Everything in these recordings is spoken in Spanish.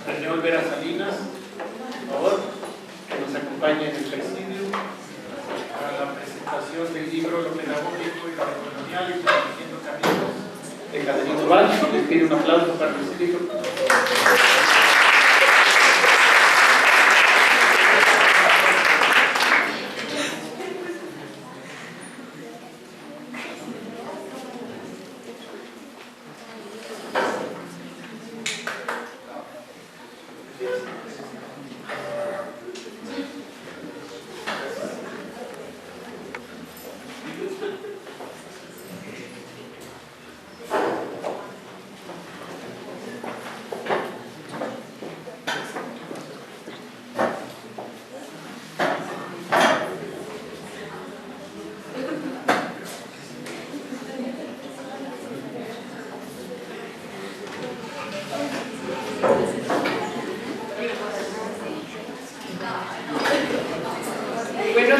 René Olvera Salinas, por favor, que nos acompañe en el presidio para la presentación del libro Lo pedagógico y lo decolonial y Protegiendo Caminos de Caterina Walsh. Les pido un aplauso para el presidio.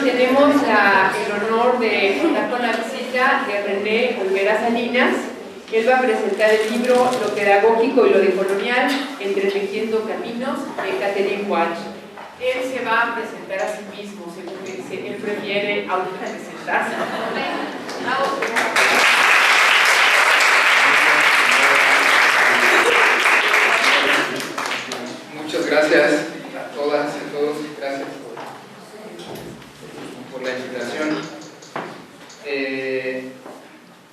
Tenemos el honor de contar con la visita de René Olvera Salinas. Él va a presentar el libro Lo pedagógico y lo decolonial, Entretejiendo Caminos, de Caterina Walsh. Él se va a presentar a sí mismo, según dice, él prefiere autopresentarse. Muchas gracias a todas y a todos, gracias por la invitación.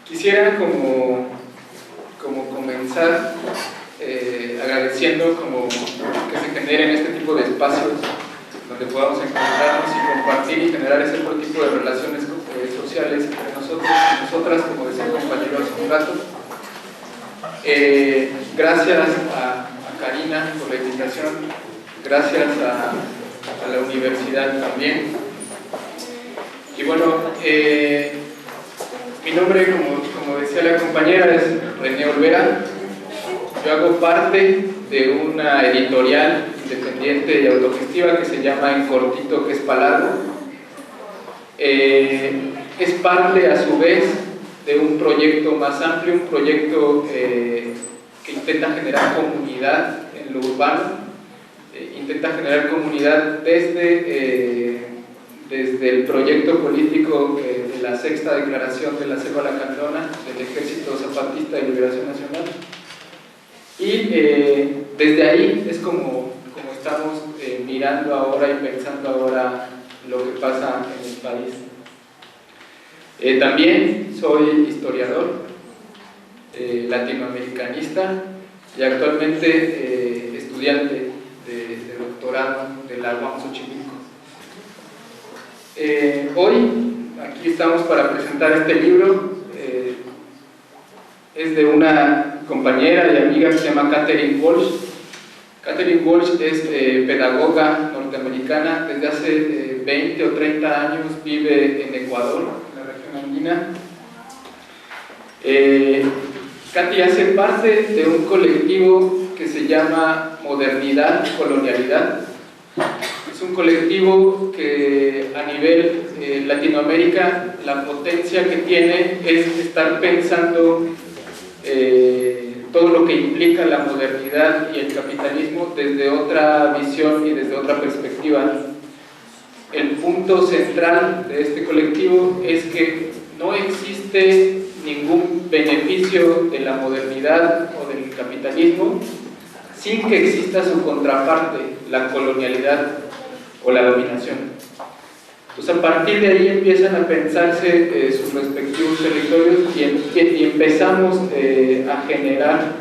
Quisiera como comenzar agradeciendo que se generen este tipo de espacios donde podamos encontrarnos y compartir y generar ese otro tipo de relaciones sociales entre nosotros y nosotras, como decía el compañero hace un rato. Gracias a Karina por la invitación, gracias a la universidad también. Y bueno, mi nombre, como decía la compañera, es René Olvera. Yo hago parte de una editorial independiente y autogestiva que se llama En Cortito, que es Palabra. Es parte, a su vez, de un proyecto más amplio, un proyecto que intenta generar comunidad en lo urbano, intenta generar comunidad desde el proyecto político de la sexta declaración de la Selva Lacandona del Ejército Zapatista de Liberación Nacional, y desde ahí es como estamos mirando ahora y pensando ahora lo que pasa en el país. También soy historiador, latinoamericanista y actualmente estudiante de doctorado de la UAM Xochimilco. Hoy aquí estamos para presentar este libro. Es de una compañera y amiga que se llama Caterina Walsh. Caterina Walsh es pedagoga norteamericana. Desde hace 20 o 30 años vive en Ecuador, en la región andina. Katy hace parte de un colectivo que se llama Modernidad y Colonialidad. Es un colectivo que a nivel Latinoamérica, la potencia que tiene es estar pensando todo lo que implica la modernidad y el capitalismo desde otra visión y desde otra perspectiva. El punto central de este colectivo es que no existe ningún beneficio de la modernidad o del capitalismo sin que exista su contraparte, la colonialidad o la dominación. Pues a partir de ahí empiezan a pensarse sus respectivos territorios y empezamos a generar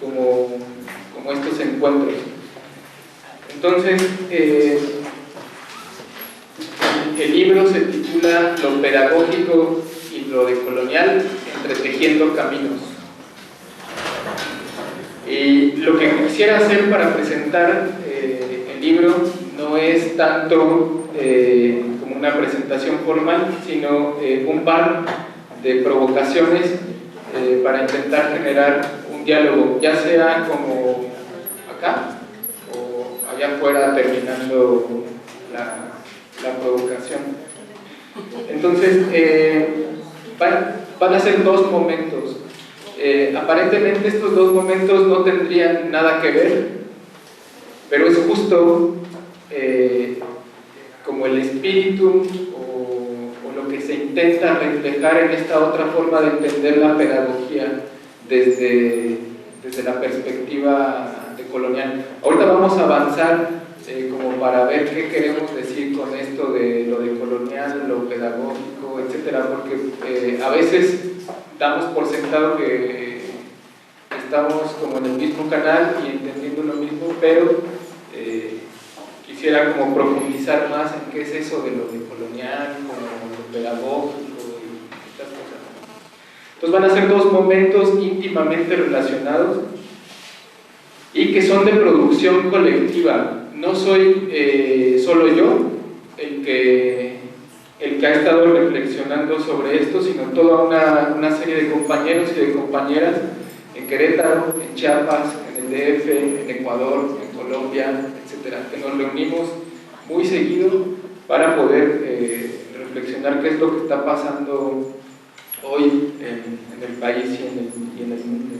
como estos encuentros. Entonces, el libro se titula Lo pedagógico y lo decolonial, Entretejiendo Caminos. Y lo que quisiera hacer para presentar el libro no es tanto como una presentación formal, sino un par de provocaciones para intentar generar un diálogo, ya sea como acá o allá afuera terminando la provocación. Entonces, van a ser dos momentos. Aparentemente estos dos momentos no tendrían nada que ver, pero es justo como el espíritu o lo que se intenta reflejar en esta otra forma de entender la pedagogía desde la perspectiva decolonial. Ahorita vamos a avanzar como para ver qué queremos decir con esto de lo decolonial, lo pedagógico, etcétera, porque a veces damos por sentado que estamos como en el mismo canal y entendiendo lo mismo, pero quisiera como profundizar más en qué es eso de lo decolonial, como lo pedagógico y estas cosas. Entonces van a ser dos momentos íntimamente relacionados y que son de producción colectiva. No soy solo yo el que ha estado reflexionando sobre esto, sino toda una serie de compañeros y de compañeras en Querétaro, en Chiapas, en el DF, en Ecuador, en Colombia, etcétera, que nos reunimos muy seguido para poder reflexionar qué es lo que está pasando hoy en el país y en el mundo.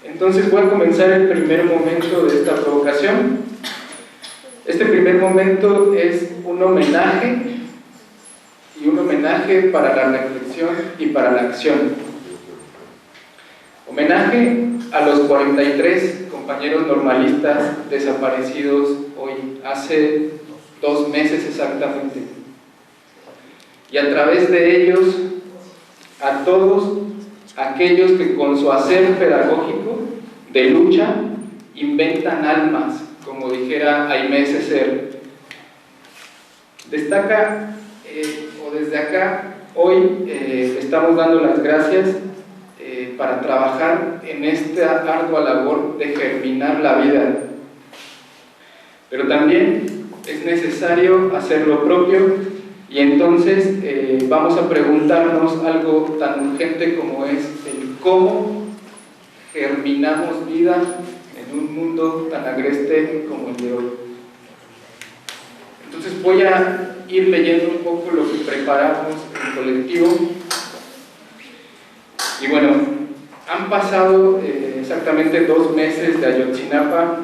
Entonces voy a comenzar el primer momento de esta provocación. Este primer momento es un homenaje, y un homenaje para la reflexión y para la acción. Homenaje a los 43 compañeros normalistas desaparecidos hoy, hace 2 meses exactamente. Y a través de ellos, a todos aquellos que con su hacer pedagógico de lucha inventan almas, como dijera Aimé Césaire. Destaca, o desde acá, hoy estamos dando las gracias para trabajar en esta ardua labor de germinar la vida. Pero también es necesario hacer lo propio, y entonces vamos a preguntarnos algo tan urgente como es el cómo germinamos vida en un mundo tan agreste como el de hoy. Entonces voy a ir leyendo un poco lo que preparamos en colectivo. Y bueno, han pasado exactamente 2 meses de Ayotzinapa.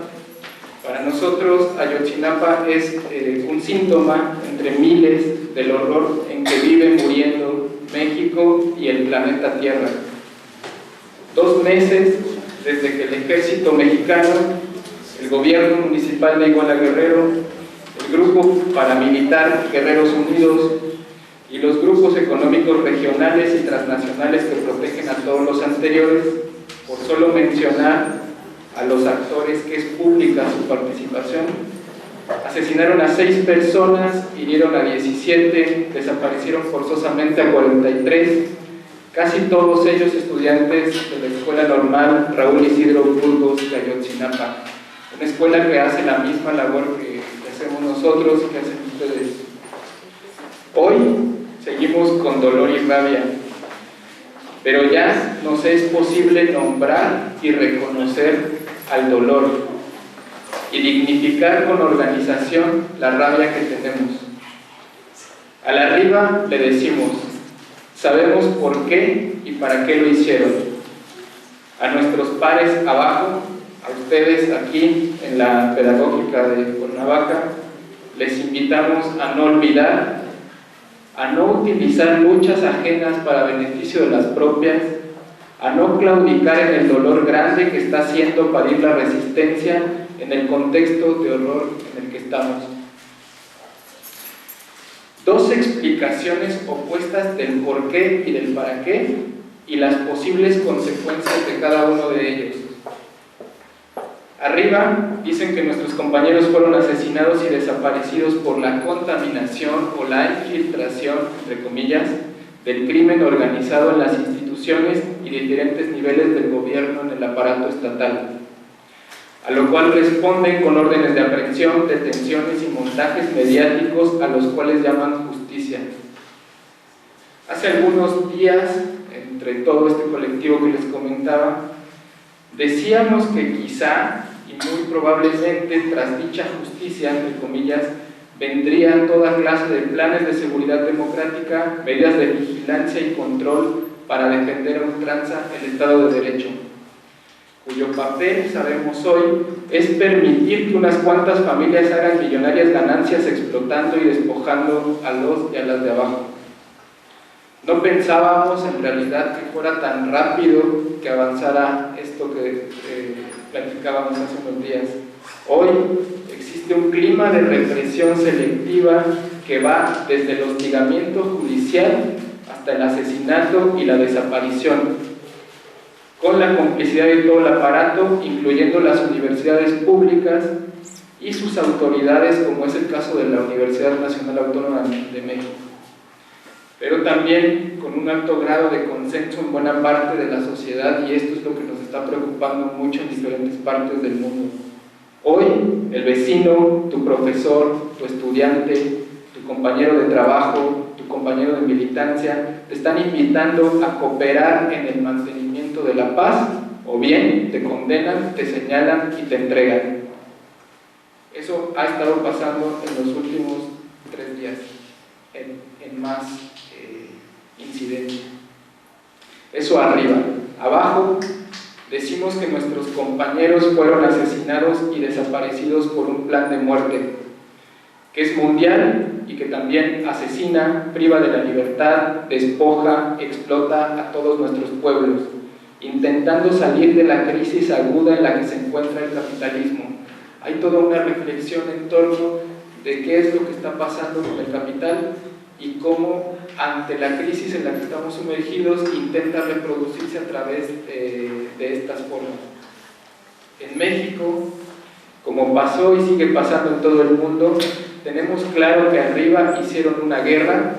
Para nosotros Ayotzinapa es un síntoma entre miles del horror en que vive muriendo México y el planeta Tierra. 2 meses desde que el ejército mexicano, el gobierno municipal de Iguala Guerrero, el grupo paramilitar Guerreros Unidos y los grupos económicos regionales y transnacionales que protegen a todos los anteriores, por solo mencionar a los actores que es pública su participación, asesinaron a 6 personas, hirieron a 17, desaparecieron forzosamente a 43, casi todos ellos estudiantes de la Escuela Normal Raúl Isidro Burgos de Ayotzinapa, una escuela que hace la misma labor que hacemos nosotros y que hacen ustedes. Hoy seguimos con dolor y rabia, pero ya nos es posible nombrar y reconocer al dolor y dignificar con organización la rabia que tenemos. Al arriba le decimos: sabemos por qué y para qué lo hicieron. A nuestros pares abajo, a ustedes aquí en la pedagógica de Cuernavaca, les invitamos a no olvidar, a no utilizar luchas ajenas para beneficio de las propias, a no claudicar en el dolor grande que está haciendo parir la resistencia en el contexto de horror en el que estamos. 2 explicaciones opuestas del por qué y del para qué, y las posibles consecuencias de cada uno de ellos. Arriba dicen que nuestros compañeros fueron asesinados y desaparecidos por la contaminación o la infiltración, entre comillas, del crimen organizado en las instituciones y diferentes niveles del gobierno en el aparato estatal, a lo cual responden con órdenes de aprehensión, detenciones y montajes mediáticos a los cuales llaman justicia. Hace algunos días, entre todo este colectivo que les comentaba, decíamos que quizá y muy probablemente tras dicha justicia, entre comillas, vendrían toda clase de planes de seguridad democrática, medidas de vigilancia y control para defender a ultranza el Estado de Derecho. cuyo papel, sabemos hoy, es permitir que unas cuantas familias hagan millonarias ganancias explotando y despojando a los y a las de abajo. No pensábamos en realidad que fuera tan rápido que avanzara esto que platicábamos hace unos días. Hoy existe un clima de represión selectiva que va desde el hostigamiento judicial hasta el asesinato y la desaparición, con la complicidad de todo el aparato, incluyendo las universidades públicas y sus autoridades, como es el caso de la Universidad Nacional Autónoma de México. Pero también con un alto grado de consenso en buena parte de la sociedad, y esto es lo que nos está preocupando mucho en diferentes partes del mundo. Hoy, el vecino, tu profesor, tu estudiante, tu compañero de trabajo, tu compañero de militancia, te están invitando a cooperar en el mantenimiento de la paz, o bien te condenan, te señalan y te entregan. Eso ha estado pasando en los últimos 3 días, en más incidentes. Eso arriba. Abajo, decimos que nuestros compañeros fueron asesinados y desaparecidos por un plan de muerte, que es mundial y que también asesina, priva de la libertad, despoja, explota a todos nuestros pueblos, intentando salir de la crisis aguda en la que se encuentra el capitalismo. Hay toda una reflexión en torno de qué es lo que está pasando con el capital y cómo, ante la crisis en la que estamos sumergidos, intenta reproducirse a través de estas formas. En México, como pasó y sigue pasando en todo el mundo, tenemos claro que arriba hicieron una guerra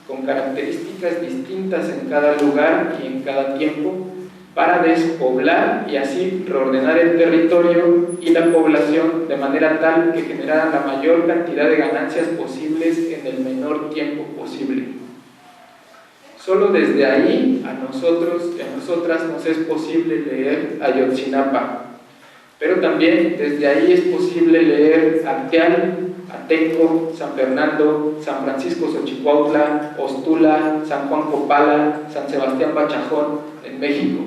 con características distintas en cada lugar y en cada tiempo, para despoblar y así reordenar el territorio y la población de manera tal que generaran la mayor cantidad de ganancias posibles en el menor tiempo posible. Solo desde ahí a nosotros y a nosotras nos es posible leer Ayotzinapa, pero también desde ahí es posible leer Acteal, Atenco, San Fernando, San Francisco Xochicuautla, Ostula, San Juan Copala, San Sebastián Bachajón en México.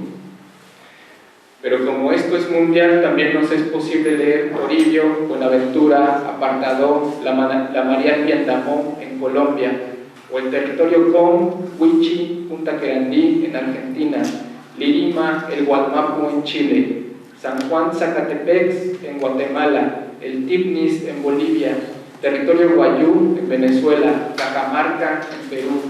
Pero como esto es mundial, también nos es posible leer Orillo, Buenaventura, Apartadó, la María Piandamó en Colombia, o el territorio Com, Huichi, Punta Querandí en Argentina, Lirima, el Gualmapu en Chile, San Juan Zacatepec en Guatemala, el Tipnis en Bolivia, territorio Guayú en Venezuela, Cajamarca en Perú,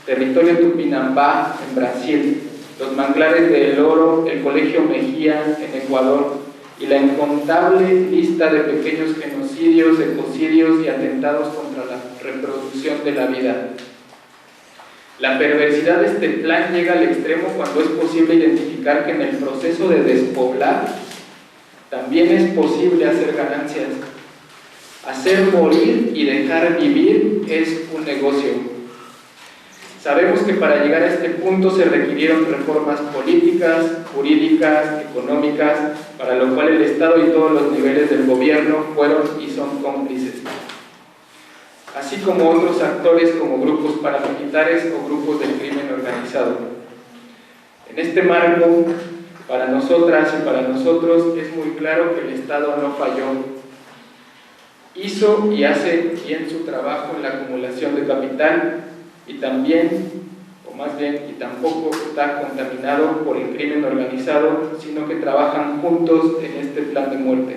territorio Tupinambá en Brasil, los manglares de El Oro, el Colegio Mejía en Ecuador, y la incontable lista de pequeños genocidios, ecocidios y atentados contra la reproducción de la vida. La perversidad de este plan llega al extremo cuando es posible identificar que en el proceso de despoblar también es posible hacer ganancias. Hacer morir y dejar vivir es un negocio. Sabemos que para llegar a este punto se requirieron reformas políticas, jurídicas, económicas, para lo cual el Estado y todos los niveles del gobierno fueron y son cómplices, así como otros actores como grupos paramilitares o grupos del crimen organizado. En este marco, para nosotras y para nosotros es muy claro que el Estado no falló. Hizo y hace bien su trabajo en la acumulación de capital, y también, o más bien, y tampoco está contaminado por el crimen organizado, sino que trabajan juntos en este plan de muerte.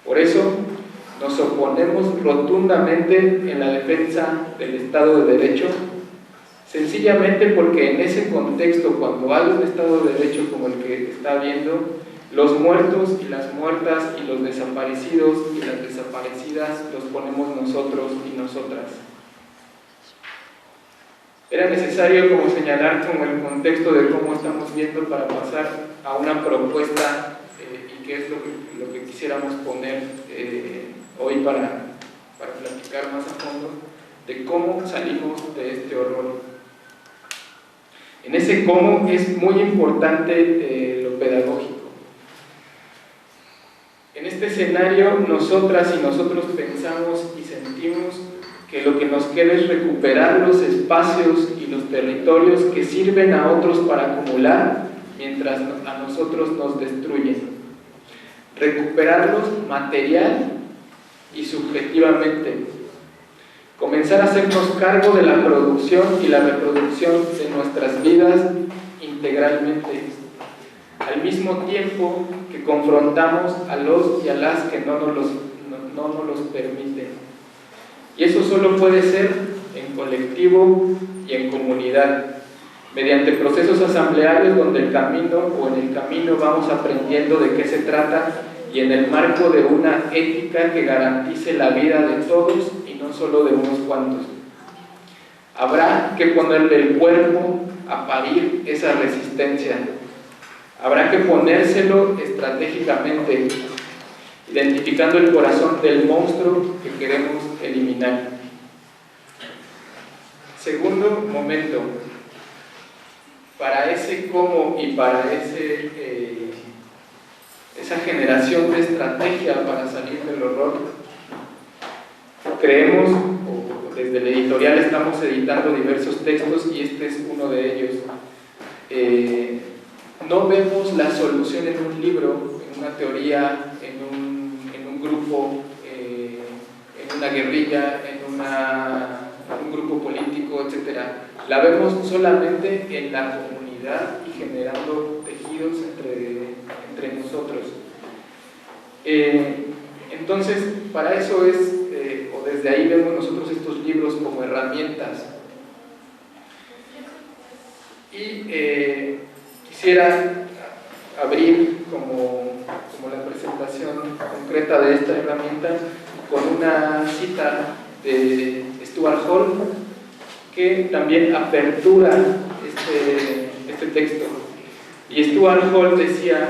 Por eso, nos oponemos rotundamente en la defensa del Estado de Derecho, sencillamente porque en ese contexto, cuando hay un Estado de Derecho como el que está habiendo, los muertos y las muertas y los desaparecidos y las desaparecidas los ponemos nosotros y nosotras. Era necesario como señalar como el contexto de cómo estamos viendo para pasar a una propuesta y qué es lo que quisiéramos poner hoy para platicar más a fondo de cómo salimos de este horror. En ese cómo es muy importante lo pedagógico. En este escenario, nosotras y nosotros pensamos y sentimos que lo que nos queda es recuperar los espacios y los territorios que sirven a otros para acumular mientras a nosotros nos destruyen. Recuperarlos material y subjetivamente. Comenzar a hacernos cargo de la producción y la reproducción de nuestras vidas integralmente, al mismo tiempo que confrontamos a los y a las que no nos los permiten. Y eso solo puede ser en colectivo y en comunidad, mediante procesos asamblearios donde en el camino vamos aprendiendo de qué se trata y en el marco de una ética que garantice la vida de todos y no solo de unos cuantos. Habrá que ponerle el cuerpo a parir esa resistencia. Habrá que ponérselo estratégicamente, identificando el corazón del monstruo que queremos eliminar. Segundo momento, para ese cómo y para esa generación de estrategia para salir del horror, creemos, o desde el editorial estamos editando diversos textos y este es uno de ellos. No vemos la solución en un libro, en una teoría, en un grupo, en una guerrilla, en un grupo político, etc. La vemos solamente en la comunidad y generando tejidos entre nosotros. Entonces, para eso o desde ahí vemos nosotros estos libros como herramientas. Y quisiera abrir como la presentación concreta de esta herramienta con una cita de Stuart Hall que también apertura este texto. Y Stuart Hall decía: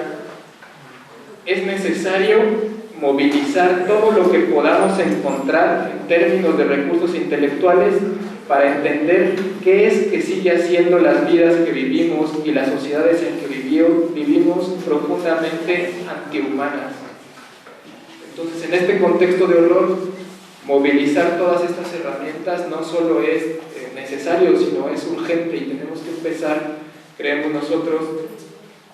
es necesario movilizar todo lo que podamos encontrar en términos de recursos intelectuales para entender qué es que sigue haciendo las vidas que vivimos y las sociedades en que vivimos profundamente antihumanas. Entonces, en este contexto de horror, movilizar todas estas herramientas no solo es necesario, sino es urgente y tenemos que empezar, creemos nosotros,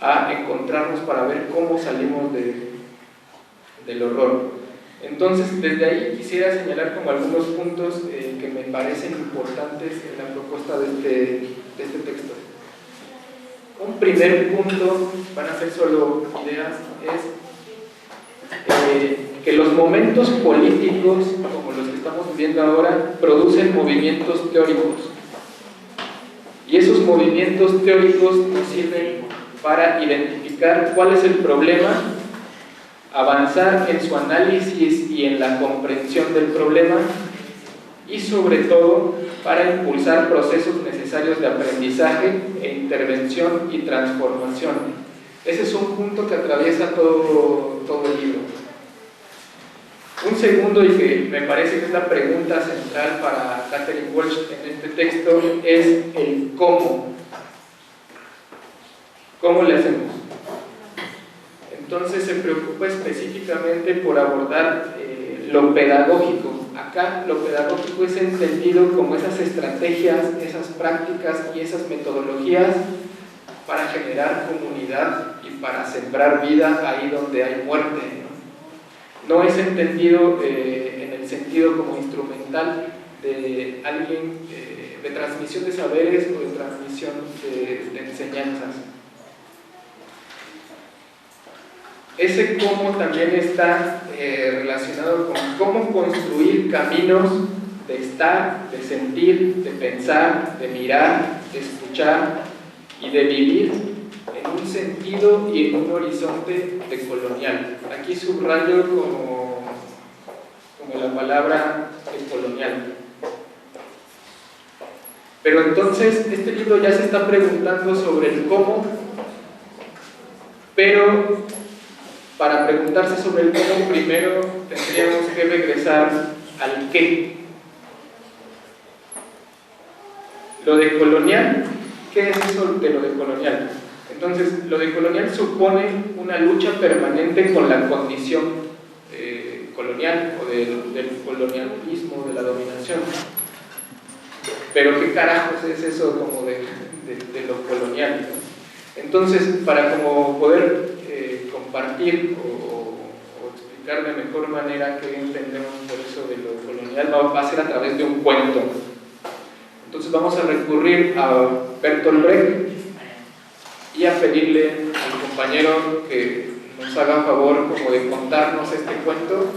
a encontrarnos para ver cómo salimos del horror. Entonces, desde ahí quisiera señalar como algunos puntos que me parecen importantes en la propuesta de este texto. Un primer punto, van a ser solo ideas, es que los momentos políticos, como los que estamos viviendo ahora, producen movimientos teóricos. Y esos movimientos teóricos nos sirven para identificar cuál es el problema, avanzar en su análisis y en la comprensión del problema y sobre todo para impulsar procesos necesarios de aprendizaje e intervención y transformación. Ese es un punto que atraviesa todo el libro. Un segundo, y que me parece que es la pregunta central para Katherine Walsh en este texto, es el cómo. ¿Cómo le hacemos? Entonces se preocupa específicamente por abordar lo pedagógico. Acá lo pedagógico es entendido como esas estrategias, esas prácticas y esas metodologías para generar comunidad y para sembrar vida ahí donde hay muerte. No es entendido en el sentido como instrumental de alguien, de transmisión de saberes o de transmisión de enseñanzas. Ese cómo también está relacionado con cómo construir caminos de estar, de sentir, de pensar, de mirar, de escuchar y de vivir en un sentido y en un horizonte decolonial. Aquí subrayo como la palabra decolonial. Pero entonces este libro ya se está preguntando sobre el cómo, pero para preguntarse sobre el cómo, primero tendríamos que regresar al qué. Lo decolonial, ¿qué es eso de lo decolonial? Entonces, lo decolonial supone una lucha permanente con la condición colonial o del colonialismo, de la dominación. Pero ¿qué carajos es eso como de lo colonial? Entonces, para como poder compartir o explicar de mejor manera qué entendemos por eso de lo colonial, va a ser a través de un cuento. Entonces vamos a recurrir a Bertolt Brecht y a pedirle al compañero que nos haga favor como de contarnos este cuento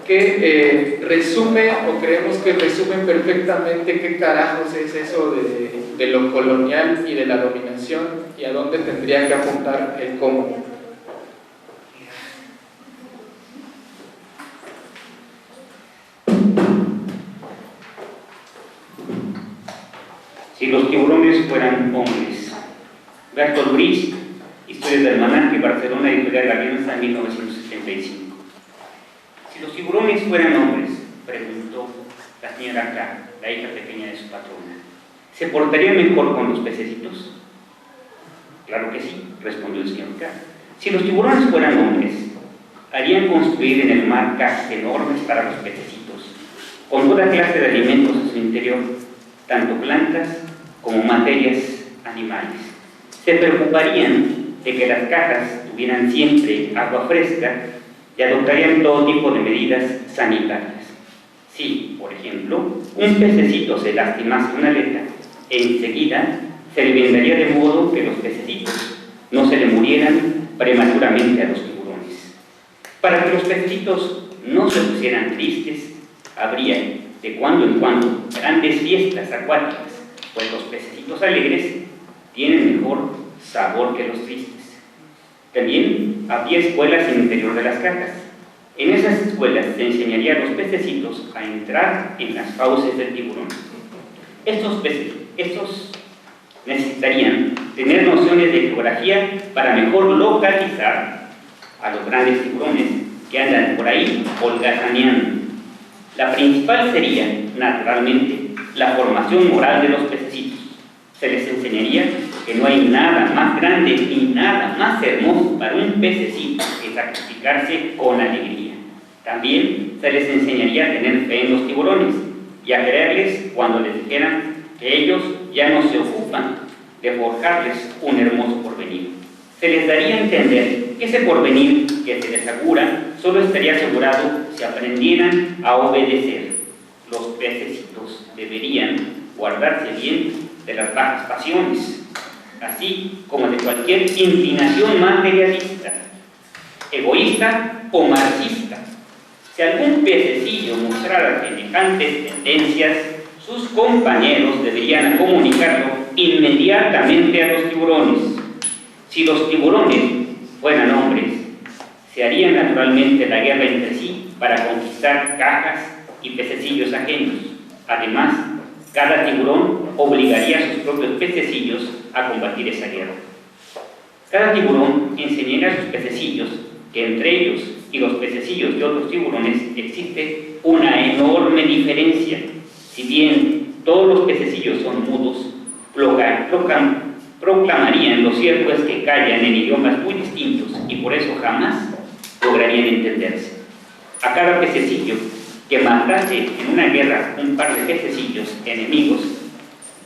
que resume, o creemos que resume perfectamente qué carajos es eso de lo colonial y de la dominación y a dónde tendría que apuntar el cómo. Si los tiburones fueran hombres. Bertolt Brecht, Historia del Almanaque, Barcelona, Editorial Alianza, 1975. Si los tiburones fueran hombres, preguntó la señora K, la hija pequeña de su patrona, ¿se portarían mejor con los pececitos? Claro que sí, respondió el señor K. Si los tiburones fueran hombres, harían construir en el mar casas enormes para los pececitos, con toda clase de alimentos en su interior, tanto plantas como materias animales. Se preocuparían de que las cajas tuvieran siempre agua fresca y adoptarían todo tipo de medidas sanitarias. Si, por ejemplo, un pececito se lastimase una aleta, enseguida se le vendaría de modo que los pececitos no se le murieran prematuramente a los tiburones. Para que los pececitos no se pusieran tristes, habría de cuando en cuando grandes fiestas acuáticas, pues los pececitos alegres tienen mejor sabor que los tristes. También había escuelas en el interior de las cajas. En esas escuelas se enseñaría a los pececitos a entrar en las fauces del tiburón. Estos necesitarían tener nociones de geografía para mejor localizar a los grandes tiburones que andan por ahí holgazaneando. La principal sería, naturalmente, la formación moral de los pececitos. Se les enseñaría que no hay nada más grande ni nada más hermoso para un pececito que sacrificarse con alegría. También se les enseñaría a tener fe en los tiburones y a creerles cuando les dijeran que ellos ya no se ocupan de forjarles un hermoso porvenir. Se les daría a entender que ese porvenir que se les augura solo estaría asegurado si aprendieran a obedecer. Los pececitos deberían guardarse bien de las bajas pasiones, así como de cualquier inclinación materialista, egoísta o marxista. Si algún pececillo mostrara semejantes tendencias, sus compañeros deberían comunicarlo inmediatamente a los tiburones. Si los tiburones fueran hombres, se haría naturalmente la guerra entre sí para conquistar cajas y pececillos ajenos. Además, cada tiburón obligaría a sus propios pececillos a combatir esa guerra. Cada tiburón enseñaría a sus pececillos que entre ellos y los pececillos de otros tiburones existe una enorme diferencia. Si bien todos los pececillos son mudos, proclamarían lo cierto es que callan en idiomas muy distintos y por eso jamás lograrían entenderse. A cada pececillo que matase en una guerra un par de pececillos enemigos,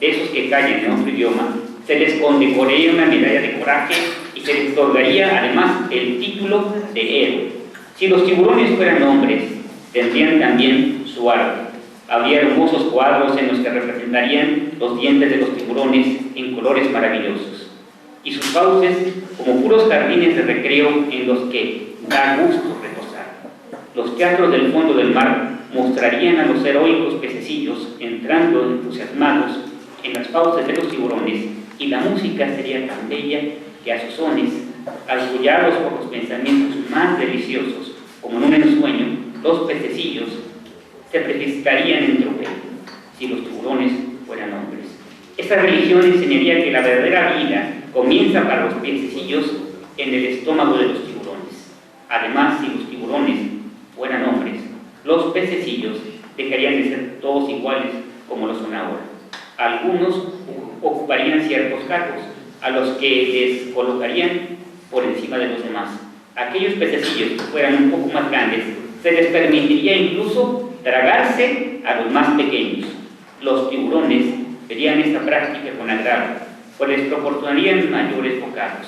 de esos que callan en otro idioma, se les condecoraría una medalla de coraje y se les otorgaría además el título de héroe. Si los tiburones fueran hombres, tendrían también su arte. Habría hermosos cuadros en los que representarían los dientes de los tiburones en colores maravillosos, y sus fauces como puros jardines de recreo en los que da gusto reposar. Los teatros del fondo del mar mostrarían a los heroicos pececillos entrando entusiasmados en las fauces de los tiburones, y la música sería tan bella que a sus sones, arrullados por los pensamientos más deliciosos, como en un ensueño, los pececillos se pellizcarían en tropel. Si los tiburones fueran hombres, esta religión enseñaría que la verdadera vida comienza para los pececillos en el estómago de los tiburones. Además, si los tiburones fueran hombres, los pececillos dejarían de ser todos iguales como lo son ahora. Algunos ocuparían ciertos cargos a los que les colocarían por encima de los demás. Aquellos pececillos que fueran un poco más grandes, se les permitiría incluso tragarse a los más pequeños. Los tiburones verían esta práctica con agrado, pues les proporcionarían mayores bocados.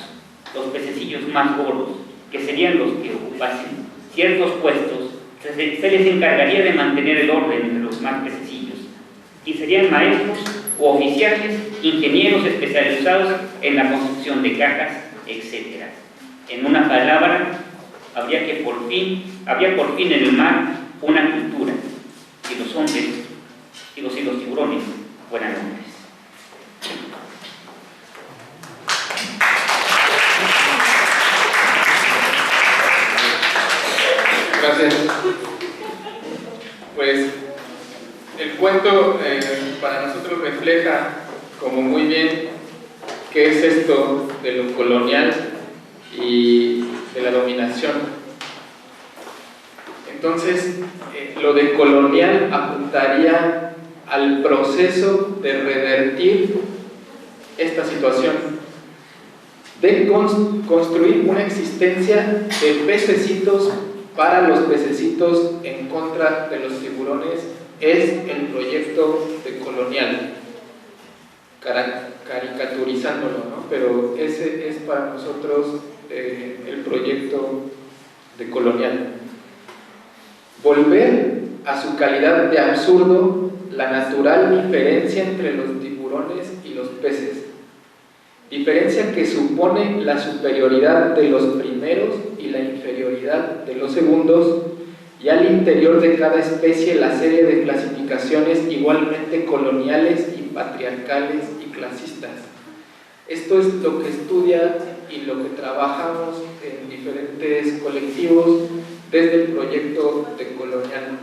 Los pececillos más gordos, que serían los que ocupasen ciertos puestos, se les encargaría de mantener el orden entre los más pececillos, y serían maestros o oficiales, ingenieros especializados en la construcción de cajas, etc. En una palabra, habría por fin en el mar una cultura, y los hombres y los tiburones fueran hombres. Gracias. Pues el cuento para nosotros refleja como muy bien qué es esto de lo colonial y de la dominación. Entonces, lo de colonial apuntaría al proceso de revertir esta situación, de construir una existencia de pececitos para los pececitos en contra de los tiburones. Es el proyecto de colonial, caricaturizándolo, ¿no? Pero ese es para nosotros el proyecto de colonial. Volver a su calidad de absurdo la natural diferencia entre los tiburones y los peces, diferencia que supone la superioridad de los primeros y la inferioridad de los segundos, y al interior de cada especie la serie de clasificaciones igualmente coloniales y patriarcales y clasistas. Esto es lo que estudia y lo que trabajamos en diferentes colectivos desde el proyecto de colonial,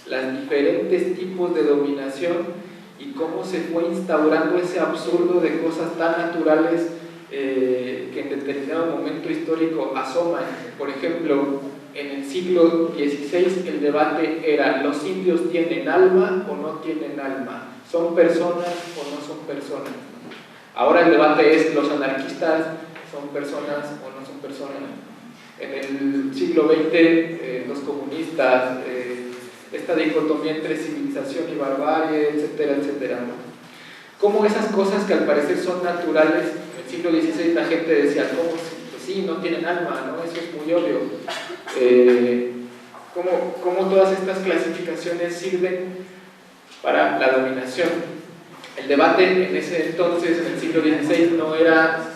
los diferentes tipos de dominación y cómo se fue instaurando ese absurdo de cosas tan naturales que en determinado momento histórico asoman. Por ejemplo, en el siglo XVI el debate era: ¿los indios tienen alma o no tienen alma? ¿Son personas o no son personas? Ahora el debate es: ¿los anarquistas son personas o no son personas? En el siglo XX los comunistas, esta dicotomía entre civilización y barbarie, etcétera, etcétera, ¿no? Cómo esas cosas que al parecer son naturales, en el siglo XVI la gente decía: ¿cómo? Pues sí, no tienen alma, ¿no? Eso es muy obvio. ¿Cómo todas estas clasificaciones sirven para la dominación? El debate en ese entonces, en el siglo XVI, no era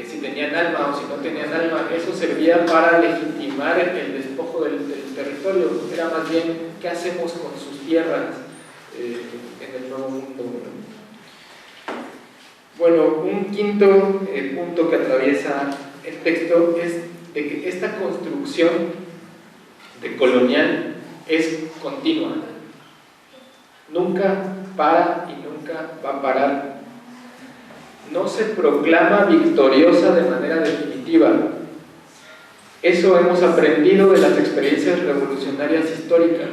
si tenían alma o si no tenían alma. Eso servía para legitimar el despojo del territorio. Era más bien qué hacemos con sus tierras en el Nuevo Mundo. Bueno, un quinto punto que atraviesa el texto es de que esta construcción de colonial es continua. Nunca para y nunca va a parar. No se proclama victoriosa de manera definitiva. Eso hemos aprendido de las experiencias revolucionarias históricas.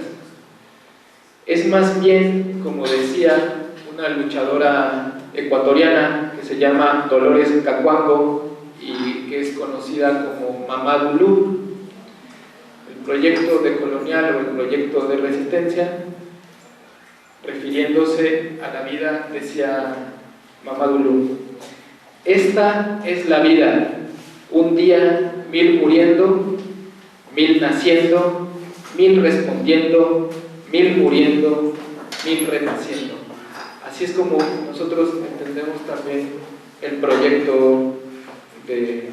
Es más bien, como decía una luchadora ecuatoriana que se llama Dolores Cacuango y que es conocida como Mamá Dulú, el proyecto de colonial o el proyecto de resistencia, refiriéndose a la vida, decía Mamá Dulú: esta es la vida, un día 1000 muriendo, 1000 naciendo, 1000 respondiendo, 1000 muriendo, 1000 renaciendo. Así es como nosotros entendemos también el proyecto de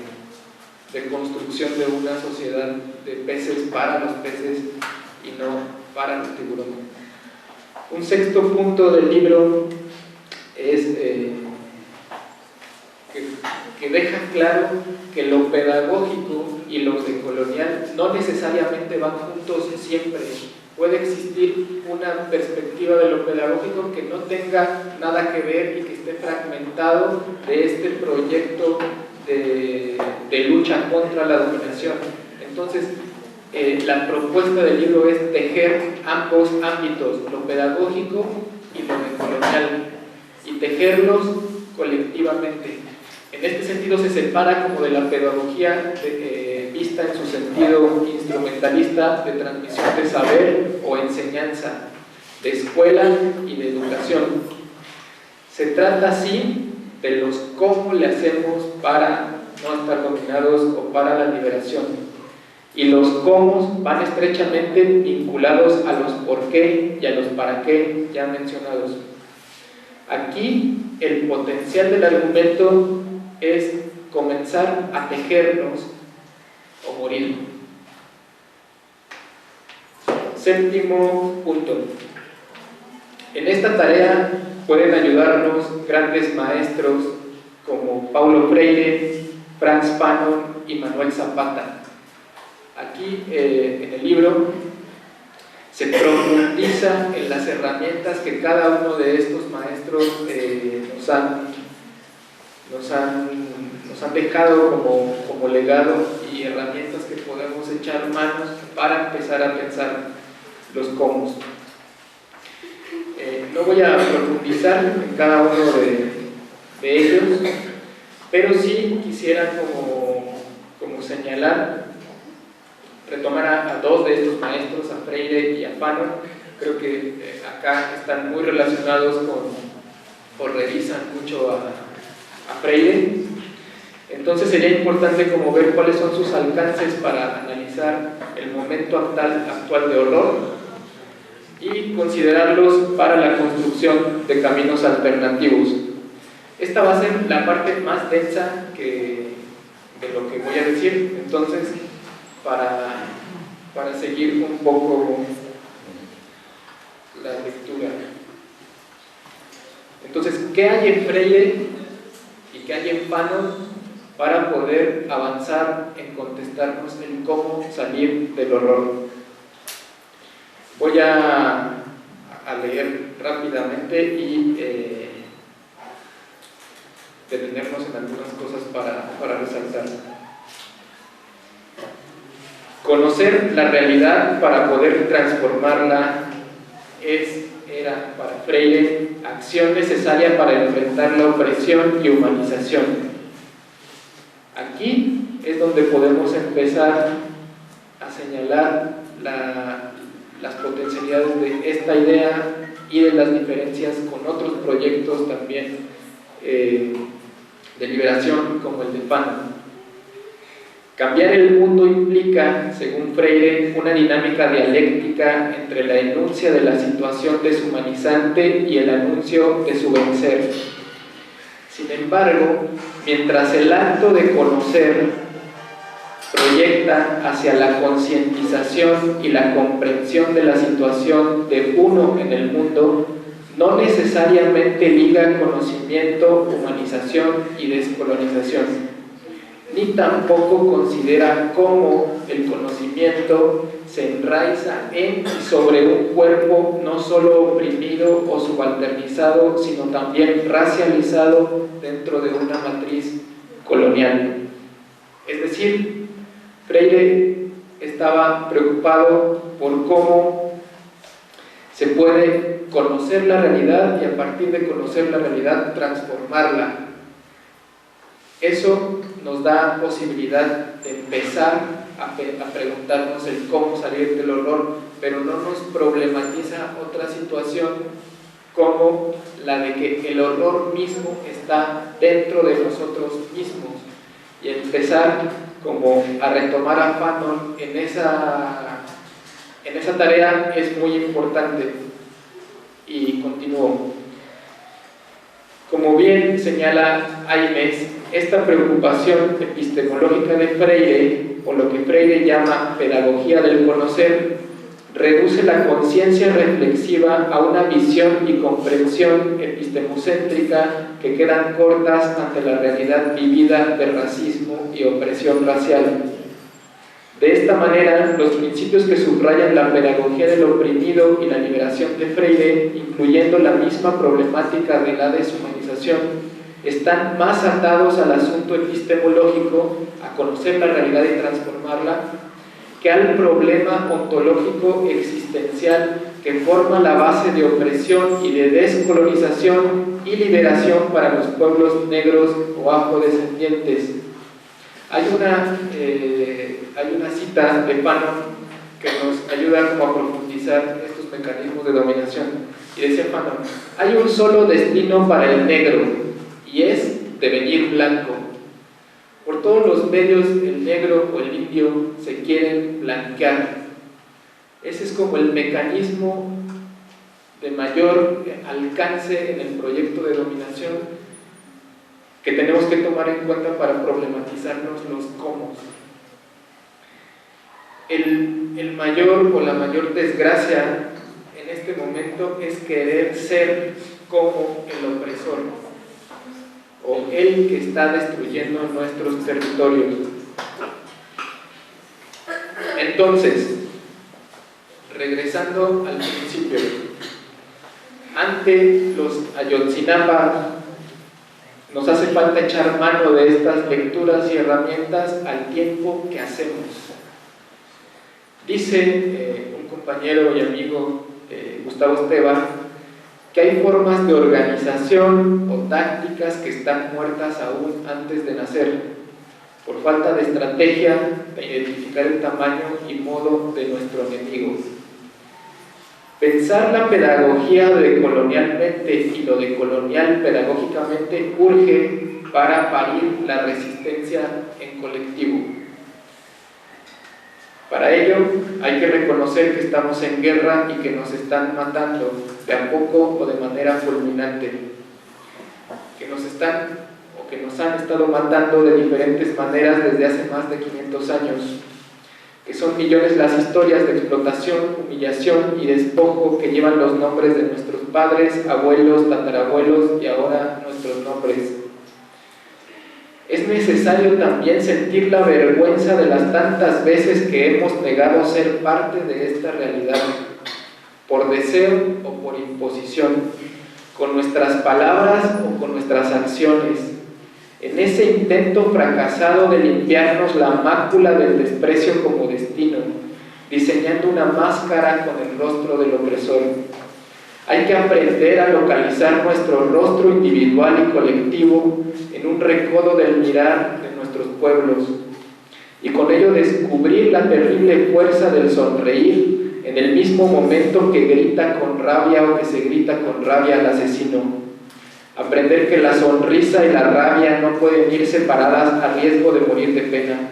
construcción de una sociedad de peces para los peces y no para los tiburones. Un sexto punto del libro es que deja claro que lo pedagógico y lo decolonial no necesariamente van juntos siempre. Puede existir una perspectiva de lo pedagógico que no tenga nada que ver y que esté fragmentado de este proyecto de lucha contra la dominación. Entonces, la propuesta del libro es tejer ambos ámbitos, lo pedagógico y lo decolonial, y tejerlos colectivamente. En este sentido se separa como de la pedagogía vista en su sentido instrumentalista de transmisión de saber o enseñanza, de escuela y de educación. Se trata así de los cómo le hacemos para no estar dominados o para la liberación. Y los cómo van estrechamente vinculados a los por qué y a los para qué ya mencionados. Aquí el potencial del argumento es comenzar a tejernos o morir. Séptimo punto. En esta tarea pueden ayudarnos grandes maestros como Paulo Freire, Franz Fanon y Manuel Zapata. Aquí en el libro se profundiza en las herramientas que cada uno de estos maestros nos han dejado como legado y herramientas que podemos echar manos para empezar a pensar los cómo. No voy a profundizar en cada uno de ellos, pero sí quisiera como señalar, retomar a dos de estos maestros, a Freire y a Fanon. Creo que acá están muy relacionados o revisan mucho a Freire. Entonces sería importante como ver cuáles son sus alcances para analizar el momento actual de horror y considerarlos para la construcción de caminos alternativos. Esta va a ser la parte más densa de lo que voy a decir. Entonces, para seguir un poco la lectura. Entonces, ¿qué hay en Freire y qué hay en Fanon para poder avanzar en contestarnos el cómo salir del horror? Voy a leer rápidamente y detenernos en algunas cosas para resaltar. Conocer la realidad para poder transformarla era para Freire acción necesaria para enfrentar la opresión y humanización. Aquí es donde podemos empezar a señalar las potencialidades de esta idea y de las diferencias con otros proyectos también de liberación como el de Fanon. Cambiar el mundo implica, según Freire, una dinámica dialéctica entre la enuncia de la situación deshumanizante y el anuncio de su vencer. Sin embargo, mientras el acto de conocer proyecta hacia la concientización y la comprensión de la situación de uno en el mundo, no necesariamente liga conocimiento, humanización y descolonización, ni tampoco considera cómo el conocimiento se enraiza en y sobre un cuerpo no solo oprimido o subalternizado, sino también racializado dentro de una matriz colonial. Es decir, Freire estaba preocupado por cómo se puede conocer la realidad y a partir de conocer la realidad transformarla. Eso nos da posibilidad de empezar a preguntarnos el cómo salir del horror, pero no nos problematiza otra situación como la de que el horror mismo está dentro de nosotros mismos y empezar como a retomar a Fanon en esa tarea es muy importante. Y continúo. Como bien señala Aimes, esta preocupación epistemológica de Freire, o lo que Freire llama pedagogía del conocer, reduce la conciencia reflexiva a una visión y comprensión epistemocéntrica que quedan cortas ante la realidad vivida de racismo y opresión racial. De esta manera, los principios que subrayan la pedagogía del oprimido y la liberación de Freire, incluyendo la misma problemática de la deshumanización, están más atados al asunto epistemológico, a conocer la realidad y transformarla, que al problema ontológico existencial que forma la base de opresión y de descolonización y liberación para los pueblos negros o afrodescendientes. Hay una cita de Fanon que nos ayuda como a profundizar estos mecanismos de dominación. Y decía Fanon: hay un solo destino para el negro, y es devenir blanco. Por todos los medios el negro o el indio se quieren blanquear. Ese es como el mecanismo de mayor alcance en el proyecto de dominación que tenemos que tomar en cuenta para problematizarnos los cómo. El mayor o la mayor desgracia en este momento es querer ser como el opresor o el que está destruyendo nuestros territorios. Entonces, regresando al principio, ante los Ayotzinapa nos hace falta echar mano de estas lecturas y herramientas al tiempo que hacemos. Dice un compañero y amigo, Gustavo Esteva, que hay formas de organización o tácticas que están muertas aún antes de nacer, por falta de estrategia de identificar el tamaño y modo de nuestro enemigo. Pensar la pedagogía decolonialmente y lo decolonial pedagógicamente urge para parir la resistencia en colectivo. Para ello hay que reconocer que estamos en guerra y que nos están matando de a poco o de manera fulminante, que nos han estado matando de diferentes maneras desde hace más de 500 años, que son millones las historias de explotación, humillación y despojo que llevan los nombres de nuestros padres, abuelos, tatarabuelos y ahora nuestros nombres. Es necesario también sentir la vergüenza de las tantas veces que hemos negado ser parte de esta realidad, por deseo o por imposición, con nuestras palabras o con nuestras acciones, en ese intento fracasado de limpiarnos la mácula del desprecio como destino, diseñando una máscara con el rostro del opresor. Hay que aprender a localizar nuestro rostro individual y colectivo en un recodo del mirar de nuestros pueblos y con ello descubrir la terrible fuerza del sonreír en el mismo momento que grita con rabia o que se grita con rabia al asesino. Aprender que la sonrisa y la rabia no pueden ir separadas a riesgo de morir de pena,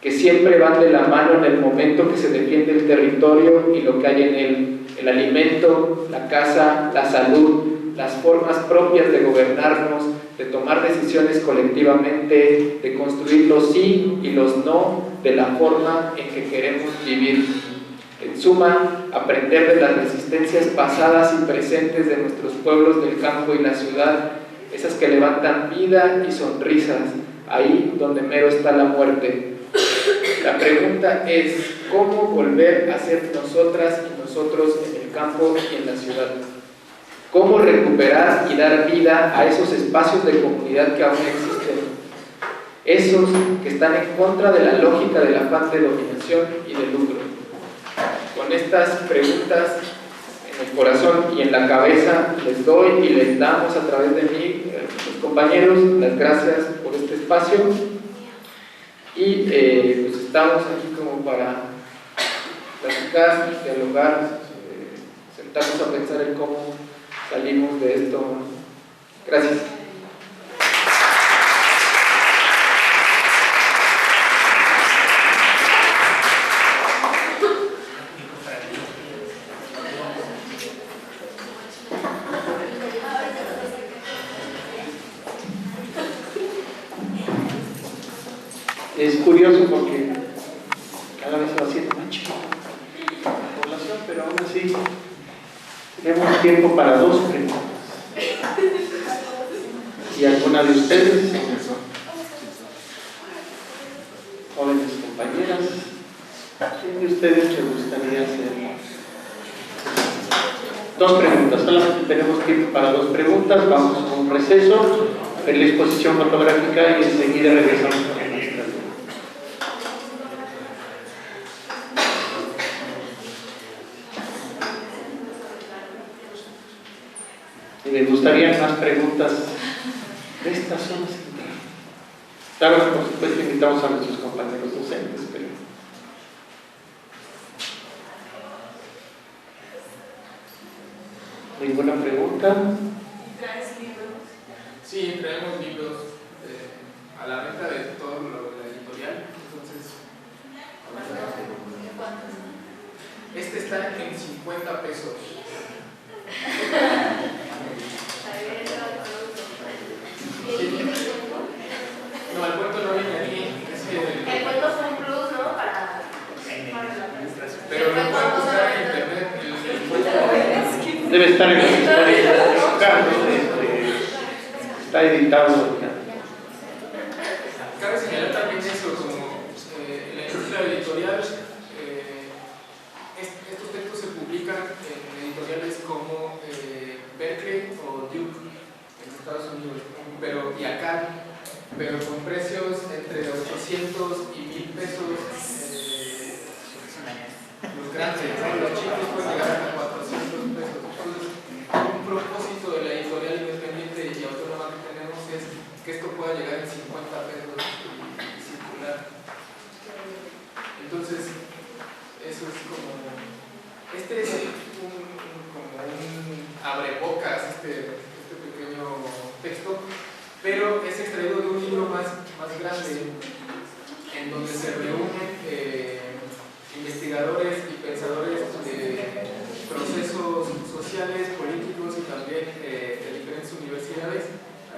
que siempre van de la mano en el momento que se defiende el territorio y lo que hay en él, el alimento, la casa, la salud, las formas propias de gobernarnos, de tomar decisiones colectivamente, de construir los sí y los no de la forma en que queremos vivir. En suma, aprender de las resistencias pasadas y presentes de nuestros pueblos del campo y la ciudad, esas que levantan vida y sonrisas, ahí donde mero está la muerte. La pregunta es, ¿cómo volver a ser nosotras y nosotros en el campo y en la ciudad? ¿Cómo recuperar y dar vida a esos espacios de comunidad que aún existen? Esos que están en contra de la lógica del afán de dominación y de lucro. Con estas preguntas en el corazón y en la cabeza les doy y les damos a través de mí, los compañeros, las gracias por este espacio y pues estamos aquí como para platicar, dialogar, sentarnos a pensar en cómo salimos de esto. Gracias. Es curioso porque cada vez se va haciendo más chica la población, pero aún así tenemos tiempo para dos preguntas. ¿Y alguna de ustedes? Jóvenes compañeras, ¿quién de ustedes les gustaría hacer? Dos preguntas, solamente tenemos tiempo para dos preguntas, vamos a un receso, ver la exposición fotográfica y enseguida regresamos con nuestra vida. Si les gustarían más preguntas de esta zona central. Claro, por supuesto invitamos a nuestros compañeros docentes, pero ¿ninguna pregunta? ¿Traes libros? Sí, traemos libros a la venta de todo la editorial, entonces... Este está en 50 pesos. No, el cuento no viene aquí. El cuento es un plus, ¿no? Para pero lo pueden buscar en internet. Debe estar en está editado. Cabe señalar también eso, como en la industria editorial, estos textos se publican en editoriales como Berkeley o Duke en Estados Unidos, y acá, pero con precios entre 800 y 1000 pesos. Los grandes, los chicos pueden llegar hasta 400 pesos. Entonces, un propósito de la editorial independiente y autónoma que tenemos es que esto pueda llegar en 50 pesos y circular. Entonces, eso es como... Este es como un abrebocas, este pequeño texto, pero es extraído de un libro más grande en donde se reúnen investigadores y pensadores de procesos sociales, políticos y también de diferentes universidades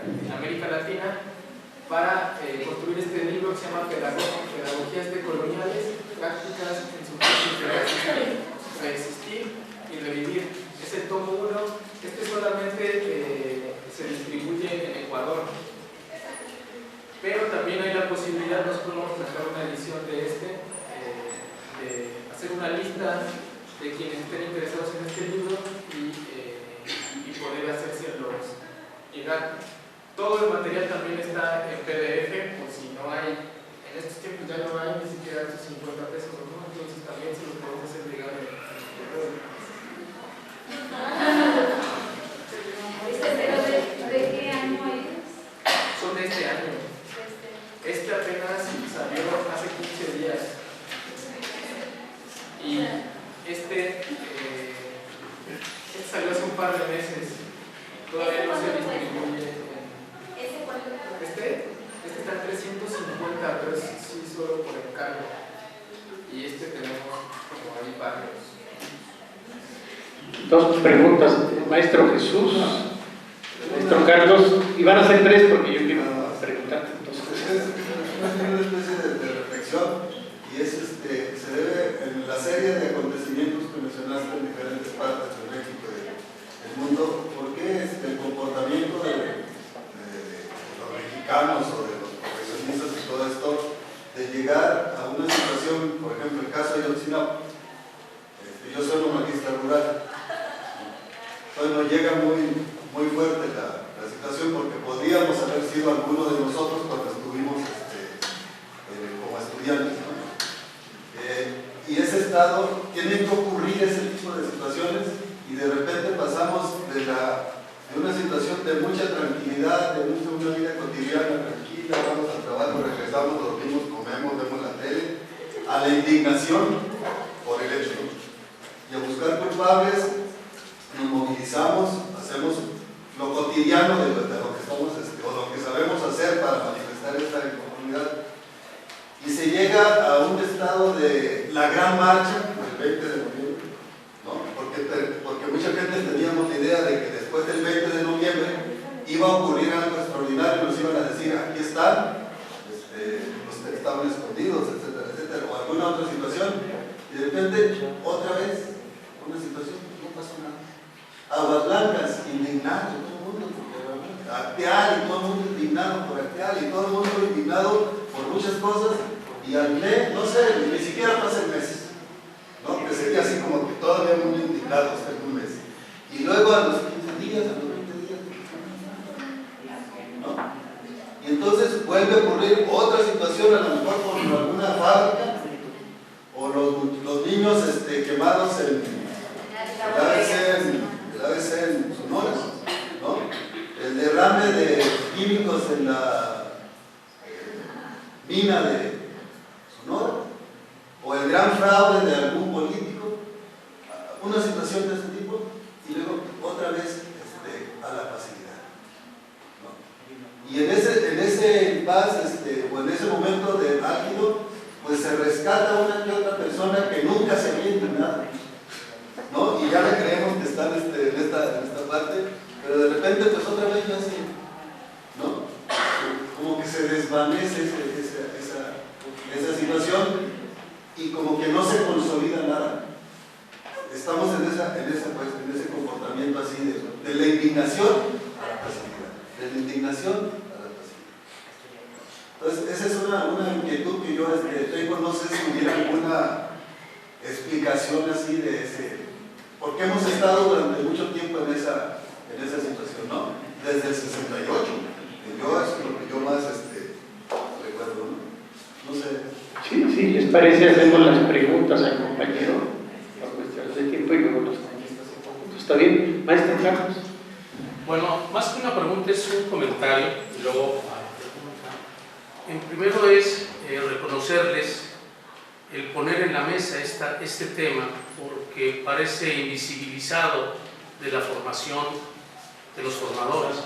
en América Latina para construir este libro que se llama Pedagogías decoloniales, prácticas en su proceso de resistir y revivir. Es el tomo 1. Este solamente se distribuye en Ecuador, pero también hay la posibilidad, nosotros vamos a sacar una edición de este, de hacer una lista de quienes estén interesados en este libro y poder hacérselos llegar. Todo el material también está en PDF, por si no hay, en estos tiempos ya no hay ni siquiera esos 50 pesos, ¿no? Entonces también se los podemos hacer llegar en ¿De qué año es? Son de este año. Este apenas salió hace 15 días. Y este salió hace un par de meses. Todavía no se distribuye. Este está en 350, pero es sí solo por encargo. Y este tenemos como ahí varios. Dos preguntas, maestro Jesús, maestro Carlos, y van a ser tres porque yo quiero preguntarte. Es una especie de reflexión y es se debe en la serie de acontecimientos que mencionaste en diferentes partes de México y del mundo. ¿Por qué el comportamiento de los mexicanos o de los profesionistas y todo esto de llegar a una situación, por ejemplo el caso de Ayotzinapa? Yo soy un magistra rural. Bueno, llega muy fuerte la situación porque podríamos haber sido alguno de nosotros cuando estuvimos como estudiantes, ¿no? Y ese estado, tiene que ocurrir ese tipo de situaciones y de repente pasamos de una situación de mucha tranquilidad, de una vida cotidiana tranquila, vamos al trabajo, regresamos, dormimos, comemos, vemos la tele, a la indignación por el hecho y a buscar culpables. Nos movilizamos, hacemos lo cotidiano de lo que estamos o lo que sabemos hacer para manifestar esta inconformidad y se llega a un estado de la gran marcha del 20 de noviembre, ¿no? porque mucha gente teníamos la idea de que después del 20 de noviembre iba a ocurrir algo extraordinario y nos iban a decir aquí están los que estaban escondidos, etcétera, etcétera, o alguna otra situación y de repente otra vez una situación, no pasó nada. Aguas Blancas, indignado, todo el mundo, Acteal, y todo el mundo indignado por Acteal, y todo el mundo indignado por muchas cosas, y al mes, no sé, ni siquiera pasan meses, ¿no? Que sería así como que todavía muy indignados en un mes. Y luego a los 15 días, a los 20 días, ¿no? Y entonces vuelve a ocurrir otra situación, a lo mejor por alguna fábrica, o los niños quemados en el ABC en Sonora, ¿no? El derrame de químicos en la mina de Sonora, o el gran fraude de algún político, una situación de ese tipo, y luego otra vez a la pasividad, ¿no? se rescata una que otra persona que nunca se había indignado, ¿no? Y ya le creemos que están en esta parte, pero de repente pues otra vez ya se, ¿no? Como que se desvanece esa situación y como que no se consolida nada. Estamos en ese comportamiento así de la indignación a la pasividad, de la indignación a la pasividad. Entonces esa es una inquietud que yo tengo, no sé si hubiera alguna explicación así de ese, porque hemos estado durante mucho tiempo en esa situación, ¿no? Desde el 68, que yo es lo que yo más recuerdo, ¿no? No sé. Sí, ¿les parece? Hacemos las preguntas al compañero por cuestiones de tiempo y luego los contestas en conjunto. ¿Está bien? Maestro Carlos. Bueno, más que una pregunta es un comentario y luego en primero es reconocerles el poner en la mesa este tema, porque parece invisibilizado de la formación de los formadores.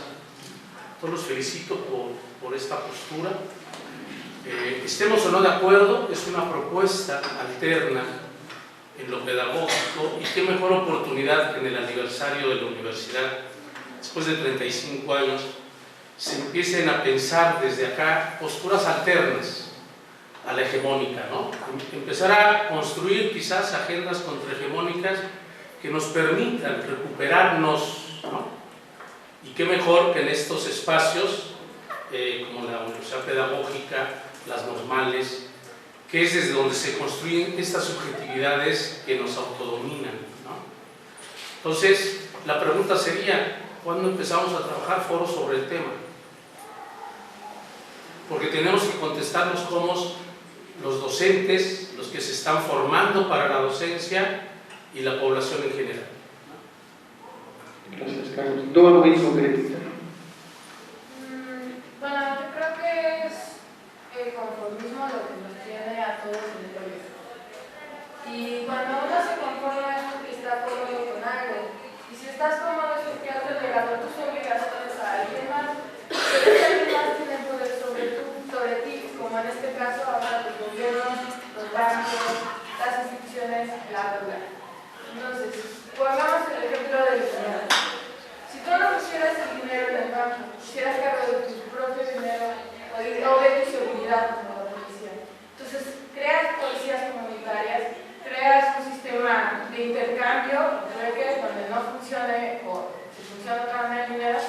Entonces los felicito por esta postura. Estemos o no de acuerdo, es una propuesta alterna en lo pedagógico, y qué mejor oportunidad que en el aniversario de la universidad, después de 35 años, se empiecen a pensar desde acá posturas alternas a la hegemónica, ¿no? Empezar a construir quizás agendas contrahegemónicas que nos permitan recuperarnos, ¿no? Y qué mejor que en estos espacios como la Universidad Pedagógica, las normales, que es desde donde se construyen estas subjetividades que nos autodominan, ¿no? Entonces, la pregunta sería, ¿cuándo empezamos a trabajar foros sobre el tema? Porque tenemos que contestarnos como los docentes, los que se están formando para la docencia y la población en general. Gracias, Carlos. ¿Tú algo muy concretito? Bueno, yo creo que es el conformismo lo que nos tiene a todos en el proyecto. Y cuando uno se conforma es porque está cómodo con algo. Y si estás cómodo es porque has delegado tus obligaciones a alguien más, pero ese alguien más tiene poder sobre ti, como en este caso ahora los gobiernos, los bancos, las instituciones, la deuda. Entonces, pongamos el ejemplo del dinero. Si tú no pusieras el dinero en el banco, hicieras cargo de tu propio dinero o de tu seguridad, como la policía. Entonces, creas policías comunitarias, creas un sistema de intercambio, donde no funcione o si funciona de otra manera el dinero,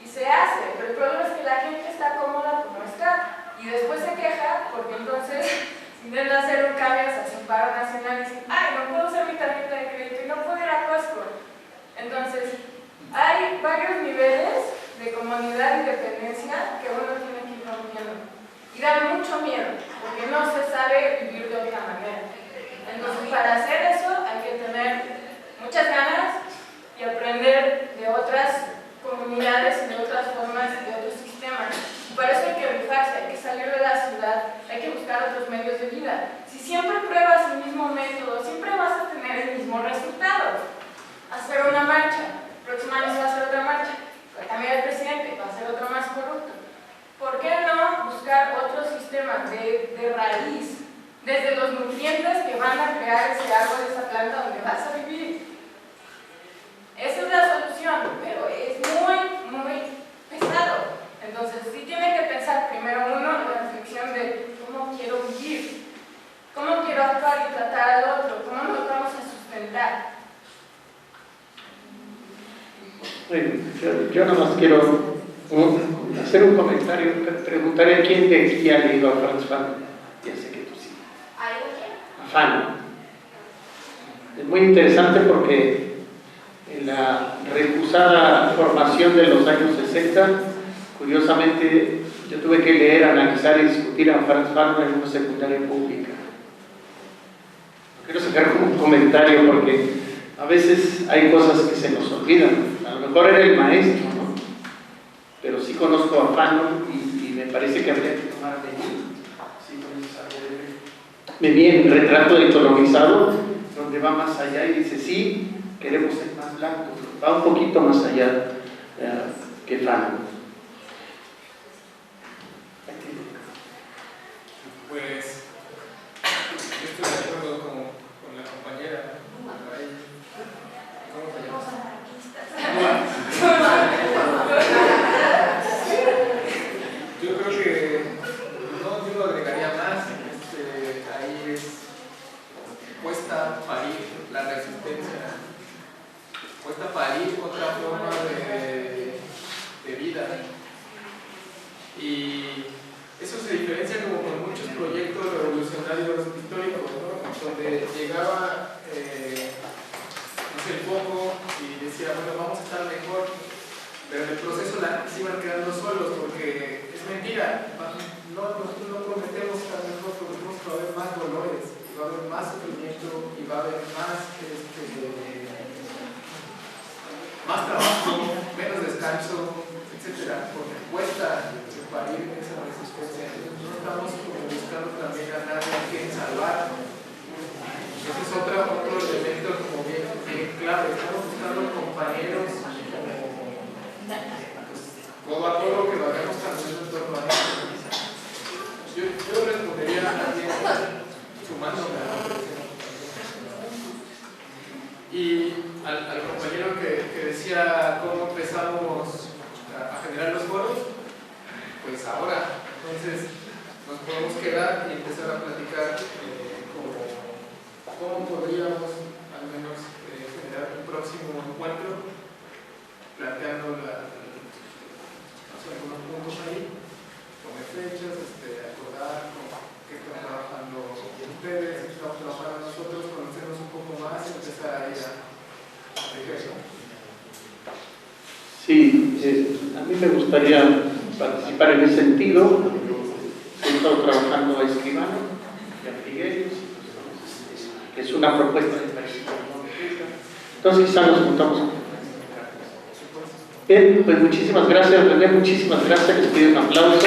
y se hace. Pero el problema es que la gente está cómoda como está, y después se queja porque entonces intentan hacer un cambio, se hacen paro nacional y dicen, ay, no puedo usar mi tarjeta de crédito y no puedo ir a Costco. Entonces, hay varios niveles de comodidad y dependencia que uno tiene que ir rompiendo. Y da mucho miedo, porque no se sabe vivir de otra manera. Entonces, para hacer eso hay que tener muchas ganas y aprender de otras comunidades, de otras formas, de otros sistemas. Para eso hay que rifarse, hay que salir de la ciudad, hay que buscar otros medios de vida. Si siempre pruebas el mismo método, siempre vas a tener el mismo resultado. Hacer una marcha, el próximo año se va a hacer otra marcha, va a cambiar el presidente, va a ser otro más corrupto. ¿Por qué no buscar otro sistema de raíz, desde los nutrientes que van a crear ese árbol, esa planta donde vas a vivir? Esa es la solución, pero es muy pesado. Entonces, sí tiene que pensar primero uno en la reflexión de cómo quiero vivir, cómo quiero actuar y tratar al otro, cómo nos vamos a sustentar. Yo nada más quiero hacer un comentario, preguntaré a quién de aquí ha leído a Franz Fanon. Ya sé que tú sí. A Fanon. Es muy interesante porque en la recusada formación de los años 60, curiosamente, yo tuve que leer, analizar y discutir a Franz Fanon en una secundaria pública. No quiero sacar como un comentario porque a veces hay cosas que se nos olvidan. A lo mejor era el maestro, ¿no? Pero sí conozco a Fanon y me parece que habría que tomar de mí. Sí, me vi en Retrato de Colonizado, donde va más allá y dice, sí, queremos ser más blancos. Va un poquito más allá que Fanon. Pues estoy de acuerdo con la compañera. ¿Cómo te llamas? Yo creo que no, yo lo agregaría más. Ahí es cuesta parir la resistencia, cuesta parir otra forma de vida. Y eso se diferencia como con muchos proyectos revolucionarios históricos, ¿no? Donde llegaba no sé, el foco y decía, bueno, vamos a estar mejor, pero en el proceso se iban quedando solos, porque es mentira, nosotros no prometemos estar mejor, prometemos que va a haber más dolores, y va a haber más sufrimiento, y va a haber más trabajo, menos descanso, etcétera, porque cuesta parir esa resistencia. Entonces no estamos como buscando también a nadie a quien salvar. Ese es otro elemento como bien clave. Estamos buscando compañeros codo a codo que vayamos caminando en torno a eso. Yo respondería también sumándome a la reflexión. Y al compañero que decía cómo empezamos a generar los foros, pues ahora, entonces nos podemos quedar y empezar a platicar cómo podríamos al menos generar un próximo encuentro, planteando algunos puntos ahí, poner fechas, acordar qué están trabajando ustedes, qué estamos trabajando nosotros, conocernos un poco más y empezar ahí a tejer. Sí, a mí me gustaría participar en ese sentido. He estado trabajando a Escribano y a Figueres, que es una propuesta de país. Entonces quizás nos juntamos. Bien, pues muchísimas gracias, René, muchísimas gracias, les pido un aplauso.